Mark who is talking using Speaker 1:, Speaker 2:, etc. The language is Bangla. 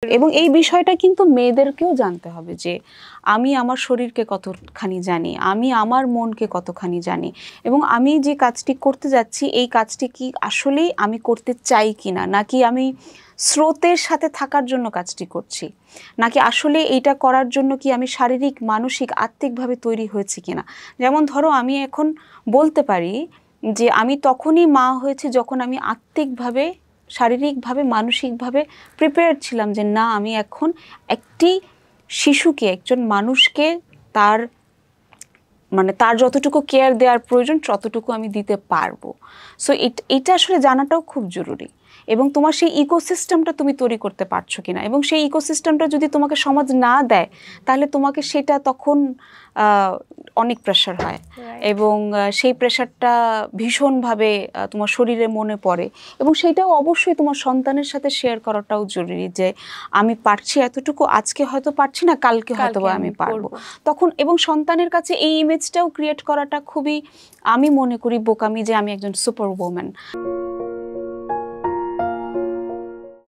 Speaker 1: এবং এই বিষয়টা কিন্তু মেয়েদেরকেও জানতে হবে যে আমি আমার শরীরকে কতখানি জানি, আমি আমার মনকে কতখানি জানি, এবং আমি যে কাজটি করতে যাচ্ছি এই কাজটি কি আসলেই আমি করতে চাই কিনা, নাকি আমি স্রোতের সাথে থাকার জন্য কাজটি করছি, নাকি আসলে এইটা করার জন্য কি আমি শারীরিক, মানসিক, আত্মিকভাবে তৈরি হয়েছি কিনা। যেমন ধরো আমি এখন বলতে পারি যে আমি তখনই মা হয়েছি যখন আমি আত্মিকভাবে, শারীরিকভাবে, মানসিকভাবে প্রিপেয়ার ছিলাম যে না, আমি এখন একটি শিশুকে, একজন মানুষকে তার মানে তার যতটুকু কেয়ার দেওয়ার প্রয়োজন ততটুকু আমি দিতে পারবো। সো এটা আসলে জানাটাও খুব জরুরি। এবং তোমার সেই ইকোসিস্টেমটা তুমি তৈরি করতে পারছো কিনা, এবং সেই ইকোসিস্টেমটা যদি তোমাকে সমাজ না দেয় তাহলে তোমাকে সেটা তখন অনেক প্রেশার হয়, এবং সেই প্রেশারটা ভীষণভাবে তোমার শরীরে মনে পড়ে, এবং সেইটাও অবশ্যই তোমার সন্তানের সাথে শেয়ার করাটাও জরুরি যে আমি পারছি এতটুকু, আজকে হয়তো পারছি না, কালকে হয়তো আমি পারবো তখন। এবং সন্তানের কাছে এই ইমেজটাও ক্রিয়েট করাটা খুবই, আমি মনে করি, বোকামি যে আমি একজন সুপার ওম্যান।